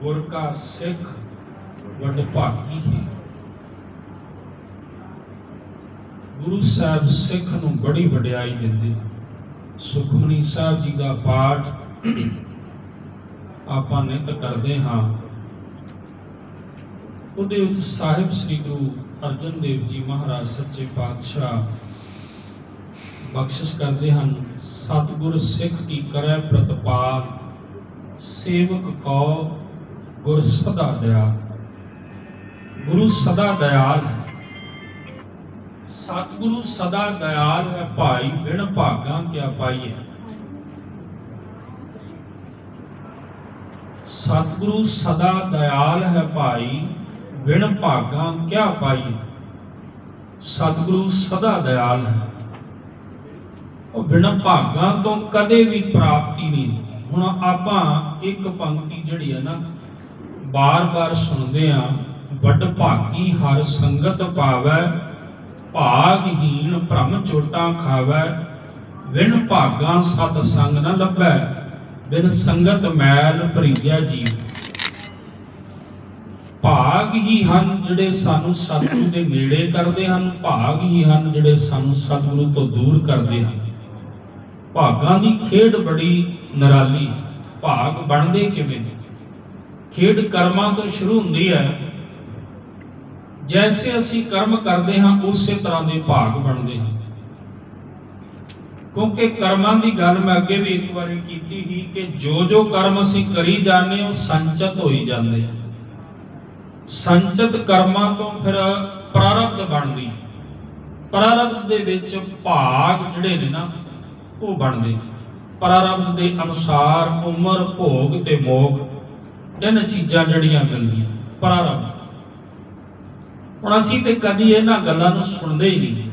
गुर का सिख वड भागी है। गुरु साहब सिख नूं बड़ी वडियाई दिंदे। सुखमनी साहब जी का पाठ आपां नित करदे हां। उहदे विच साहिब श्री गुरु अर्जन देव जी महाराज सच्चे पातशाह बख्शिश करते हैं। सतगुर सिख की करे प्रतिपाल, सेवक को गुर सदा दयाल। गुरु सदा दयाल है, सतगुरु सदा दयाल है। भाई बिन भागा क्या पाइए। सतगुरु सदा दयाल है भाई, बिन भागा क्या पाइए। सतगुरु सदा दयाल है, और बिना भागा तो कदे भी प्राप्ति नहीं। हुण आपां एक पंक्ति जिहड़ी है ना बार बार सुनते हैं, वड भागी हर संगत पावै, भागहीन भ्रम चोटां खावै। बिन भागा सत संग न लभै, बिन संगत मैल भरीजै जीव। भाग ही हन जिहड़े सानू सतगुरु दे नेड़े करदे हन, भाग ही हन जिहड़े सानू सतगुरु तो दूर करदे हन। भागां दी खेड बड़ी निराली। भाग बनदे किवें? खेड कर्मां तो शुरू हुंदी है। जैसे असी कर्म करते हाँ उस तरह के भाग बनते हैं। क्योंकि कर्मां की गल मैं अगे भी एक बार की थी कि जो जो कर्म असी करी जाने वो संचित हो ही जाते हैं। संचित कर्मां तो फिर प्रारब्ध बनती। प्रारब्ध दे विच भाग जिहड़े ने ना वो बनते। प्रारब्ध के अनुसार उम्र भोग ते मोग तीन चीज़ां जिहड़ियां मिलदियां। प्रारब्ध हुण असीं ते कदी इन्हां गल्लां नूं सुणदे ही नहीं,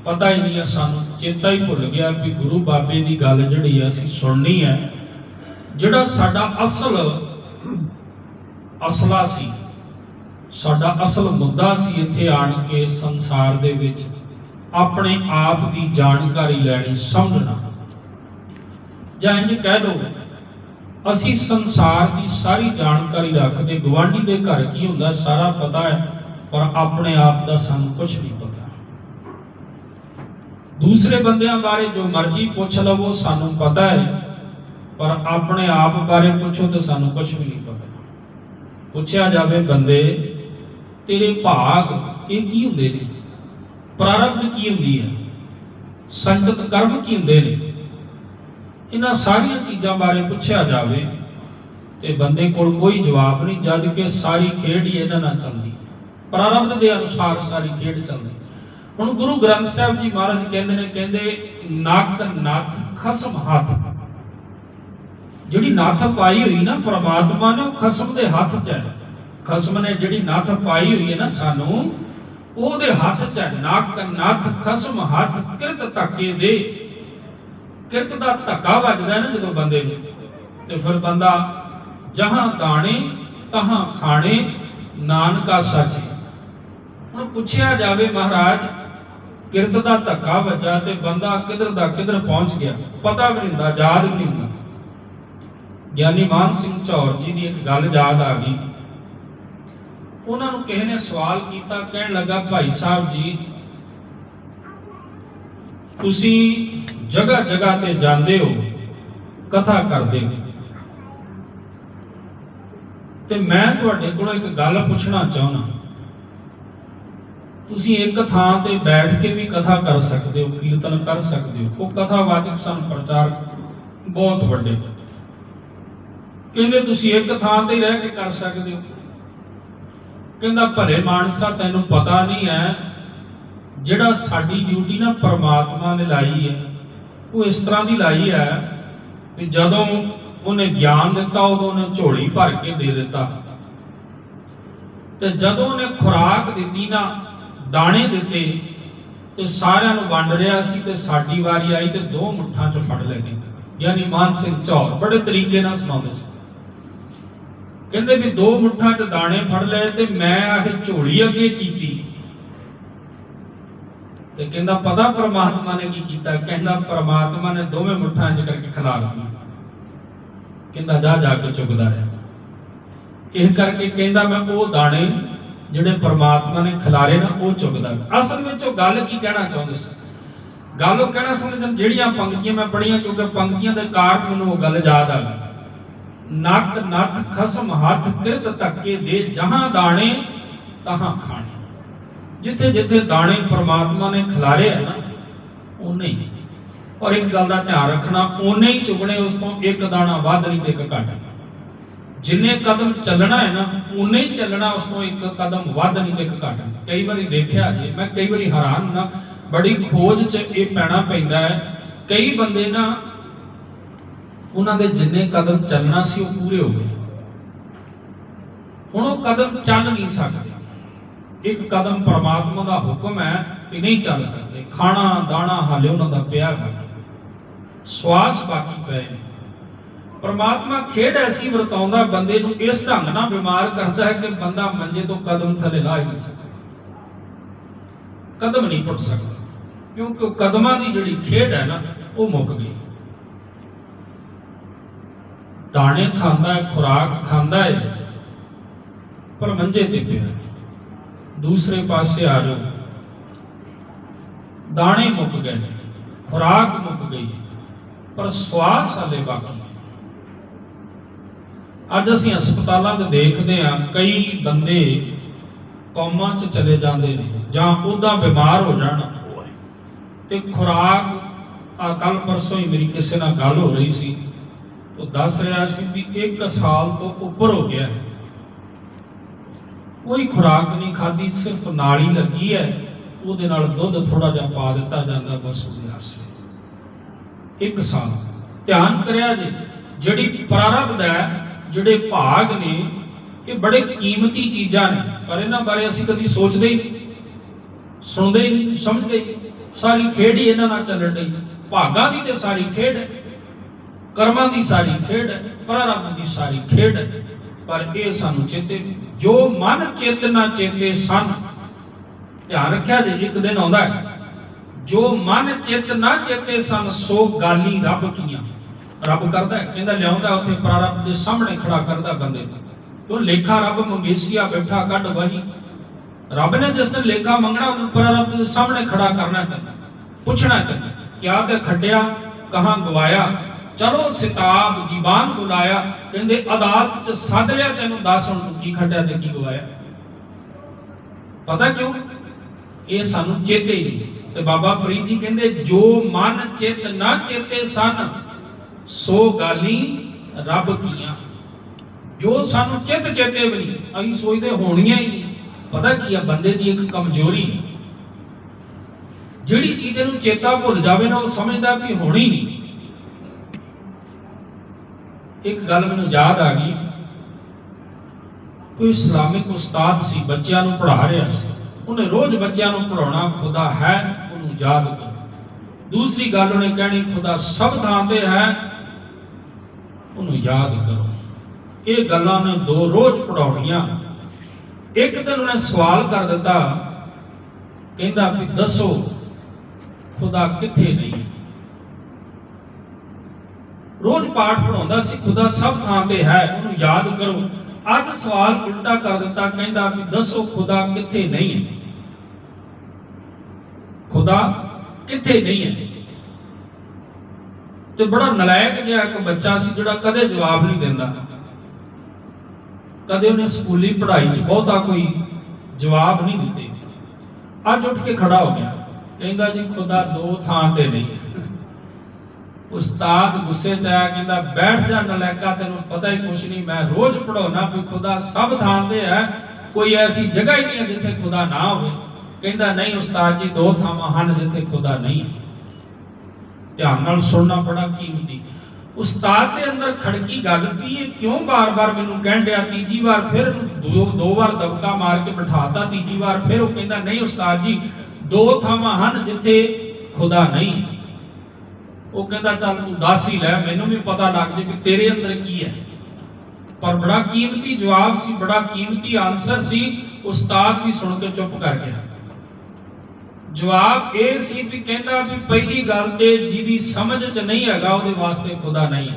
पता ही नहीं है। सानूं चेता ही भुल गया कि गुरु बाबे की गल जिहड़ी है असीं सुणनी है। जिहड़ा साडा असला सी, साडा असल मुद्दा सी इत्थे आण के संसार दे विच अपने आप की जानकारी लैनी, समझना। जां इंज कह दो असी संसार की सारी जानकारी रखते, गवांढी के घर की हुंदा सारा पता है, पर अपने आप का सानू कुछ नहीं पता। दूसरे बंदियां बारे जो मर्जी पूछ लवो सानू पता है, पर अपने आप बारे पूछो तो सानू कुछ भी नहीं पता। पूछा जाए बंदे तेरे भाग ये की हुंदे ने, प्रारब्ध की हुंदी है, संचित कर्म की हुंदे ने, इन्हां सारिया चीज़ों बारे पूछा जाए तो बंदे कोल कोई जवाब नहीं। जद कि सारी खेड ही इन्हां नाल चलदी, प्रारब्ध के अनुसार सारी खेड चलदी। हुण गुरु ग्रंथ साहब जी महाराज कहंदे ने, कहंदे नक नथ खसम हथ। जिहड़ी नथ पाई हुई ना परमात्मा ने, खसम के हथ च है। खसम ने जिहड़ी नथ पाई हुई है ना सानू, ओहदे हथ च है। नक नथ खसम हथ किरत धक्के दे। किरत का धक्का वजदा है ना जो बंदे नूं, ते फिर बंदा जहां दाने तहां खाने, नानका सच। हुण पुछया जावे महाराज किरत का धक्का वजा ते बंदा किधर दा किधर पहुंच गया, पता भी नहीं हुंदा, याद भी नहीं हुंदा। ज्ञानी मान सिंह चौर जी की एक गल याद आ गई। उन्होंने किसी ने सवाल किया, कहने लगा भाई साहब जी तुसी जगह जगह ते जाते हो, कथा करते हो, ते मैं तुहाडे कोलों एक गल पूछना चाहना। तुसी एक थां ते बैठ के भी कथा कर सकते हो, कीर्तन कर सकते हो, वो कथावाचक सन प्रचारक बहुत वड्डे। कहंदे तुसी एक थां ते रह के कर सकते हो। कहंदा भले मानसा तैनूं पता नहीं है, जिहड़ा साडी ड्यूटी ना परमात्मा ने लाई है वो इस तरह की लाई है कि जदों उन्हें ज्ञान दिता उदों उन्हें झोली भर के दे दिता, ते जदों उन्हें खुराक दी ना दाने दिते तो सारिਆਂ ਨੂੰ वंड रहा सी, ते साडी वारी आई तो दो मुट्ठां च फड़ लगे। यानी मान सिंह चौर बड़े तरीके नाल सुणाउंदे सी। कहंदे भी दो मुट्ठां च दाने फड़ लए ते मैं आह झोली अगे कीती, ते कहंदा पता परमात्मा ने की कीता? कहंदा परमात्मा ने दोवें मुट्ठां च करके खिला दी। कहंदा जा जाके चुगदा रहा। इस करके कहता मैं वो दाने जिहड़े परमात्मा ने खिलारे ना वो चुगदा। असल में वो गल की कहना चाहते सी, गल वो कहना समझ जिहड़ियां पंक्तियां मैं पढ़ियां, क्योंकि पंक्तियां के कारण मैनूं वो गल याद आ गई। नक नथ खसम हाथ किरत धक्के दे, जहां दाने तहां खाने। जिथे जिथे दाने परमात्मा ने खिलारे है ना उन्ने ही, और एक गल का ध्यान रखना, उन्ने ही चुगने, उस तो एक दाना वध नहीं ते एक घट। जिन्ने कदम चलना है ना उन्ने ही चलना, उस तो एक कदम वध नहीं ते एक घट। कई बार देखा जी, मैं कई बार हैरान ना, बड़ी खोज च ये पैना पैंदा है। कई बंदे ना उन्होंने जिन्ने कदम चलना सी वो पूरे हो गए, हुण वो कदम चल नहीं सकते। एक कदम परमात्मा का हुक्म है कि नहीं चल सकते। खाना दाना हाले उन्होंने पिया बाकी, श्वास बाकी पे। परमात्मा खेड ऐसी वरताउंदा बंदे नूं इस ढंग नाल बीमार करता है कि बंदा मंजे तो कदम थले ला ही नहीं सकता, कदम नहीं पुट सकता, क्योंकि कदमां की जिहड़ी खेड है ना वो मुक गई। दाने खांदा है, खुराक खांदा है, पर मंजे ते पिया। दूसरे पासे आ जाओ, दाने मुक गए, खुराक मुक गई, पर श्वास हाले बाकी। अज असीं हस्पतालों च देखते हैं कई बंदे कौमां च चले जाते हैं, जां उदा बीमार हो जाना ते खुराक। कल परसों ही मेरी किसी नाल गल हो रही सी, तो दस रहा सी भी 1 साल तो उपर हो गया, कोई खुराक नहीं खाधी, सिर्फ नाली लगी है, उहदे नाल दुध थोड़ा जिहा पा दिता जाता, बस उसदे आसे 1 साल। ध्यान करिया जी, जिहड़ी प्रारब्ध है, जिहड़े भाग ने, ये बड़े कीमती चीज़ां ने, पर इन्हां बारे असीं कदी सोचदे ही नहीं, सुणदे ही नहीं, समझदे ही नहीं। सारी खेड ही इन्हां नाल चलण दी, भागां दी ते सारी खेड है, कर्मां दी सारी खेड है, प्रारब्ध दी सारी खेड है। पर यह सानू चेते, जो मन चित ना चेते सन। ध्यान रखिया जी, एक दिन आउंदा है, जो मन चित ना चेते सन सो गाली रब कीआं। रब करदा है, कहंदा लिआउंदा उत्थे प्रारब्ध दे सामने खड़ा करदा बंदे नूं, तो लेखा रब मंगेसिया बैठा कढ वही। रब ने जिस दिन लेखा मंगना उन्हें प्रारब्ध के सामने खड़ा करना है, पूछना है क्या ते खटिया कहां गवाया। चलो सिताब दीवान बुलाया, कहंदे अदालत च सद लिया, तेनू दस हुण तू की खटिया ते की गवाया। पता क्यों? ये सानू चेते ही नहीं। ते बाबा फरीद जी कहंदे जो मन चित ना चेते सन सो गाली रब कीआं। जो सानू चित चेते भी नहीं, असीं सोचदे होणियां ही नहीं। पता की है, बंदे की एक कमजोरी है, जिहड़ी चीज़ नूं चेता भुल जावे ना वो समझदा भी होनी नहीं। एक गल मैनूं याद आ गई, कोई इस्लामिक उस्ताद सी, बच्चों नूं पढ़ा रहा सी, उन्हें रोज बच्चों नूं पढ़ाउणा, खुदा है उन्होंने याद करो। दूसरी गल उन्हें कहनी, खुदा सब थां ते है उन्होंने याद करो। ये गल्लां ने 2 रोज पढ़ाउणियां। एक दिन उन्हें सवाल कर दिता, कहंदा भी दसो खुदा किथे नहीं। रोज पाठ पढ़ाउंदा सी, खुदा सब थां ते है उन्होंने याद करो। अज सवाल उल्टा कर दिता, कहंदा भी दसो खुदा किथे नहीं है। खुदा किथे नहीं है। तो बड़ा नलायक जिहा एक बच्चा सी, जिहड़ा कदे जवाब नहीं दिंदा, कदे उन्हें स्कूली पढ़ाई च बहुता कोई जवाब नहीं दिते। अज उठ के खड़ा हो गया, कहंदा जी खुदा 2 थां ते नहीं है। उस्ताद गुस्से च आया, कहंदा बैठ जा नलायका, तेनों पता ही कुछ नहीं, मैं रोज पढ़ाउणा भी खुदा सब थां ते है, कोई ऐसी जगह ही नहीं है जिथे खुदा ना होवे। कहंदा नहीं उस्ताद जी 2 थावां हन जिथे खुदा नहीं है। ध्यान नाल सुनना बड़ा कीमती। उस्ताद के अंदर खड़की गल भी है, क्यों बार बार मैनू कहन दिया। तीजी बार फिर 2 बार दबका मार के बिठाता, तीजी बार फिर वो कहंदा नहीं उस्ताद जी 2 थावां हन जिथे खुदा नहीं। वो कहंदा चल तू दस ही लै, मैनू भी पता लग जाए कि तेरे अंदर की है। पर बड़ा कीमती जवाब सी, बड़ा कीमती आंसर सी। उस्ताद भी सुन के चुप कर गया। जवाब ये सी भी कहंदा भी पहली गल ते जिहदी समझ च नहीं हैगा उहदे वास्ते खुदा नहीं है।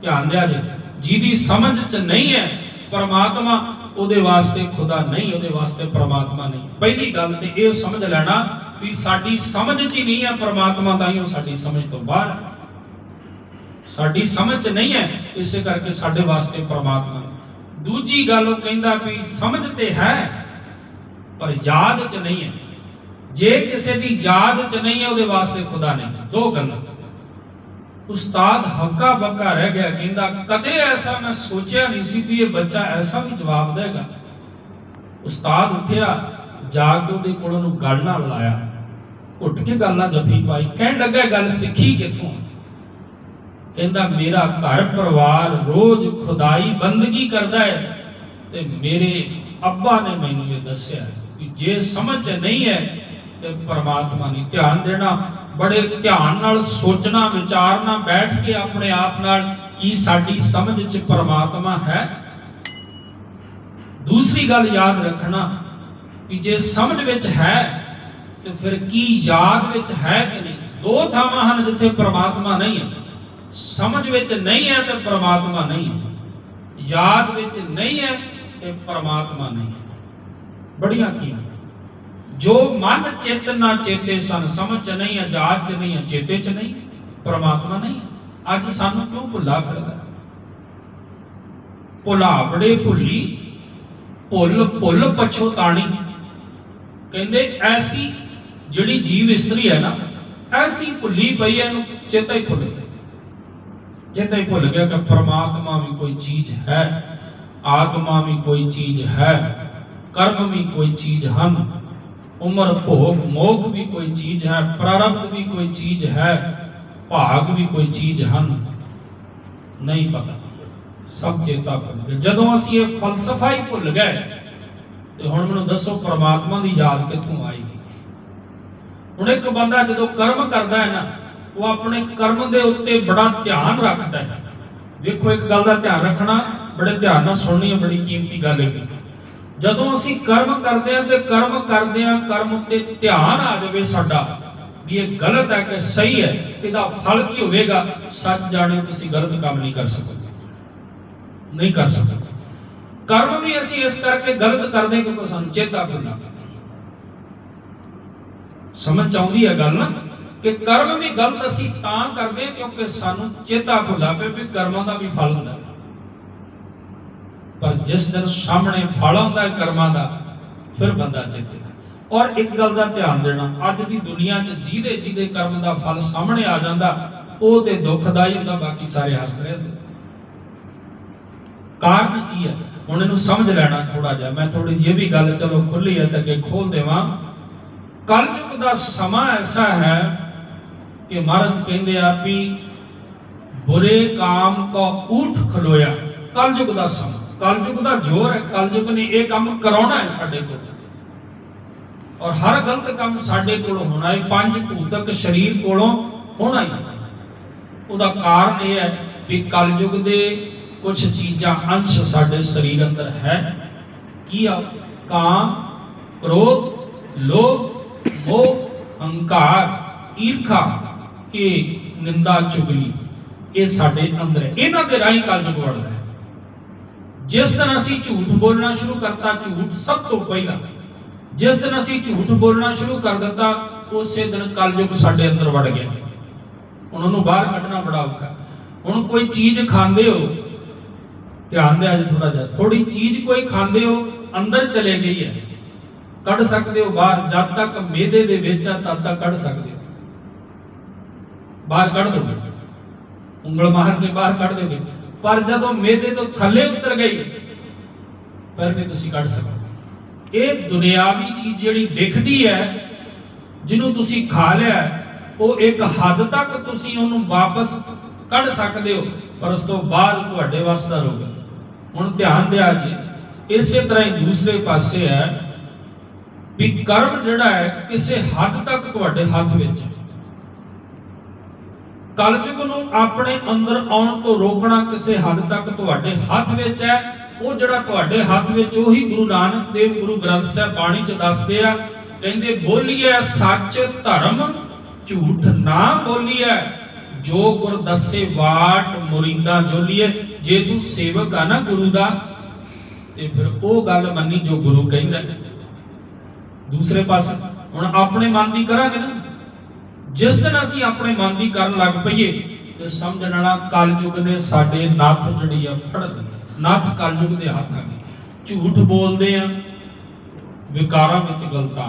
ध्यान दिया जी, जिहदी समझ च नहीं है परमात्मा ਉਹਦੇ ਵਾਸਤੇ खुदा नहीं, ਉਹਦੇ ਵਾਸਤੇ परमात्मा नहीं। पहली गल तो यह समझ लेना भी साडी समझ च ही नहीं है परमात्मा, तां ही वो साडी समझ तो बाहर है, साडी समझ च नहीं है, इस करके साडे वास्ते परमात्मा। दूजी गल वो कहंदा भी समझ ते है पर याद च नहीं है। जे किसी की याद च नहीं है ਉਹਦੇ वास्ते खुदा नहीं। दो गल्लां। उस्ताद हक्का बक्का रह गया, कहंदा कदे ऐसा मैं सोचा नहीं सी भी ये बच्चा ऐसा भी जवाब देगा। उस्ताद उठिया, जाके ਉਹਦੇ ਕੋਲ ਉਹਨੂੰ गल नाल लाया, घुट के गल नाल जफी पाई, कहन लगा गल सिखी किथों? कहंदा मेरा घर परिवार रोज खुदाई बंदगी करदा है ते मेरे अब्बा ने मैनूं ये दस्सिया कि जे समझ नहीं है ते परमात्मा नहीं। ध्यान देना, बड़े ध्यान नाल सोचना विचारना, बैठ के अपने आप नाल कि साडी समझ च परमात्मा है। दूसरी गल याद रखना कि जे समझ विच है तो फिर की याद विच है कि नहीं। दो थावां हन जिथे परमात्मा नहीं है। समझ विच नहीं है तो परमात्मा नहीं है, याद विच नहीं है तो परमात्मा नहीं है। बड़िया कीमत। जो मन चित ना चेते सन, समझ च नहीं है, याद च नहीं है, चेते च नहीं, परमात्मा नहीं है। अज सानू क्यों भुला फिरदा? भुलावड़े भुली भुल भुल पछोताणी। कहंदे ऐसी जिहड़ी जीव इस्तरी है ना, ऐसी भुली पई है, चेता ही भुल गया, चेता ही भुल गया कि परमात्मा भी कोई चीज है, आत्मा भी कोई चीज है, कर्म भी कोई चीज हम, उम्र भोग मोग भी कोई चीज है, प्रारब्ध भी कोई चीज है, भाग भी कोई चीज हम। नहीं पता, सब चेता भुल गए। जदों असीं ये फलसफा ही भुल गए तो हुण मैनूं दसो परमात्मा की याद कित्थों आएगी? हुण एक बंदा जदों कर्म करदा है ना, वो अपने कर्म दे उत्ते बड़ा ध्यान रखता है। देखो एक गल दा ध्यान रखना, बड़े ध्यान नाल सुननी है, बड़ी कीमती गल है। जदों असीं कर्म करते हैं तो कर्म करते हैं, कर्म उत्ते ध्यान आ जाए साडा भी ये गलत है कि सही है, इसका फल की होगा, सच जाने तुसीं गलत काम नहीं कर सकते, नहीं कर सकते। कर्म भी असीं इस करके गलत करते क्योंकि सानूं चेता भुला। समझ आउंदी है गल ना कि कर्म भी गलत असीं तां करदे क्योंकि सानूं चेता भुला पे भी कर्मां दा भी फल हुंदा। पर जिस दिन सामने फल आता है कर्मां दा, फिर बंदा चेते। और एक गल का ध्यान देना, अज की दुनिया च जिहदे जिहदे कर्म का फल सामने आ जाता वो तो दुखदाई होंदा, बाकी सारे हस रहे। कारण की है हुण इहनूं समझ लेना थोड़ा जिहा। मैं थोड़ी जी भी गल चलो खुली है तो अगे खोल देवां। कलयुग का समा ऐसा है कि महाराज कहंदे आ भी बुरे काम का ऊठ खलोया। कलयुग का समा, कलयुग का जोर है, कलयुग ने यह काम कराना है साडे कोल, और हर गलत काम साडे कोलों होना है, पंज भूतक शरीर कोलों होना ही। उसका कारण यह है कि कलयुग के कुछ चीज़ां अंश साडे शरीर अंदर है। की आ? काम, क्रोध, लोभ, मोह, अहंकार, ईर्खा, ये निंदा, चुगली, ये साडे अंदर है। इन्हां दे राही कलयुग वड़दा है। जिस दिन असीं झूठ बोलना शुरू करता, झूठ सब तो पहला जिस दिन असीं झूठ बोलना शुरू कर दिता, उस दिन कलयुग साडे अंदर वड़ गया। उन्होंने बाहर कढ़ना बड़ा औखा। हुण कोई चीज खांदे हो, ध्यान दे अज थोड़ा जिहा, थोड़ी चीज कोई खांदे हो अंदर चले गई है, कढ़ सकते हो बाहर। जब तक मेदे दे विच है तब तक कढ़ सकते हो, बाहर कढ़ दोगे, उंगल मार के बाहर कढ़ दोगे। पर जदों मेदे तो थले उतर गई फिर नहीं तुसीं कढ़ सकते। ये दुनियावी चीज जिहड़ी दिखदी है, जिन्हों तुसीं खा लिया, वो एक हद तक तुसीं उहनूं वापस कढ़ सकते हो, पर उस तो बाद तुहाडे वस दा रहोगा। हुण ध्यान दिया जी, इसे तरह ही दूसरे पासे है भी कर्म जिहड़ा है किसी हद तक तुहाडे हाथ विच है। कलयुग नूं अपने अंदर आउण तो रोकना किसी हद तक तुहाडे हाथ विच है। वो जिहड़ा तुहाडे हाथ विच ओही गुरु नानक देव गुरु ग्रंथ साहिब बाणी च दसदे आ, कहंदे बोलीए सच धर्म झूठ ना बोलीए, जो गुर दसे वाट मुरीदा जोलीए। जे तू सेवक आ ना गुरु दा, ਤੇ ਫਿਰ ਉਹ ਗੱਲ ਮੰਨੀ ਜੋ ਗੁਰੂ ਕਹਿੰਦਾ। ਦੂਸਰੇ ਪਾਸੇ ਹੁਣ ਆਪਣੇ ਮਨ ਦੀ ਕਰਾਂਗੇ ਨਾ, ਜਿਸ ਦਿਨ ਅਸੀਂ ਆਪਣੇ ਮਨ ਦੀ ਕਰਨ ਲੱਗ ਪਈਏ ਤੇ ਸਮਝਣਾ ਕਲਯੁਗ ਨੇ ਸਾਡੇ ਨੱਥ ਜਿਹੜੀ ਆ ਫੜ ਲਈ। ਨੱਥ ਕਲਯੁਗ ਦੇ ਹੱਥ ਆ ਗਈ। ਝੂਠ ਬੋਲਦੇ ਆ, ਵਿਕਾਰਾਂ ਵਿੱਚ ਗਲਤਾਂ,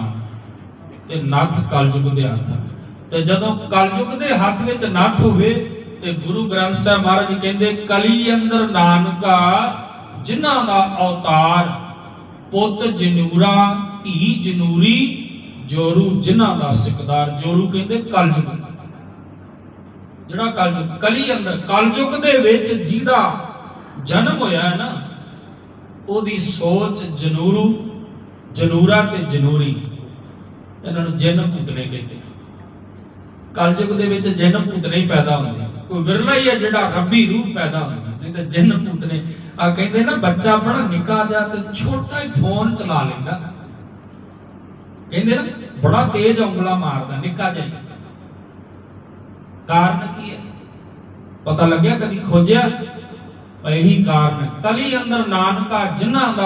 ਤੇ ਨੱਥ ਕਲਯੁਗ ਦੇ ਹੱਥ ਆ। ਤੇ ਜਦੋਂ ਕਲਯੁਗ ਦੇ ਹੱਥ ਵਿੱਚ ਨੱਥ ਹੋਵੇ ਤੇ ਗੁਰੂ ਗ੍ਰੰਥ ਸਾਹਿਬ ਮਹਾਰਾਜ ਕਹਿੰਦੇ ਕਲੀ ਅੰਦਰ ਨਾਨਕਾ ਜਿਨ੍ਹਾਂ ਦਾ ਅਵਤਾਰ, ਪੁੱਤ ਜਨੂਰਾ ਧੀ ਜਨੂਰੀ, ਜੋਰੂ ਜਿਨ੍ਹਾਂ ਦਾ ਸਿਕਦਾਰ। ਜੋਰੂ ਕਹਿੰਦੇ ਕਲਯੁਗ, ਜਿਹੜਾ ਕਲਯੁਗ, ਕਲੀ ਅੰਦਰ ਕਲਯੁਗ ਦੇ ਵਿੱਚ ਜਿਹਦਾ ਜਨਮ ਹੋਇਆ ਹੈ ਨਾ, ਉਹਦੀ ਸੋਚ ਜਨੂਰੂ, ਜਨੂਰਾ ਤੇ ਜਨੂਰੀ, ਇਹਨਾਂ ਨੂੰ ਜਿੰਨ ਭੂਤਨੇ ਕਹਿੰਦੇ। ਕਲਯੁਗ ਦੇ ਵਿੱਚ ਜਿੰਨ ਭੂਤਨੇ ਹੀ ਪੈਦਾ ਹੁੰਦੇ, ਕੋਈ ਵਿਰਲਾ ਹੀ ਹੈ ਜਿਹੜਾ ਰੱਬੀ ਰੂਹ ਪੈਦਾ ਹੁੰਦਾ, ਨਹੀਂ ਤਾਂ ਜਿੰਨ ਭੂਤਨੇ। ਆ ਕਹਿੰਦੇ ਨਾ ਬੱਚਾ ਬੜਾ ਨਿੱਕਾ ਜਿਹਾ ਤੇ ਛੋਟਾ ਹੀ ਫੋਨ ਚਲਾ ਲੈਂਦਾ, ਕਹਿੰਦੇ ਨਾ ਬੜਾ ਤੇਜ਼ ਉਂਗਲਾਂ ਮਾਰਦਾ, ਨਿੱਕਾ ਜਿਹਾ। ਕਾਰਨ ਕੀ ਹੈ ਪਤਾ ਲੱਗਿਆ? ਕਦੀ ਖੋਜਿਆ? ਇਹੀ ਕਾਰਨ, ਕਲੀ ਅੰਦਰ ਨਾਨਕਾ ਜਿਨ੍ਹਾਂ ਦਾ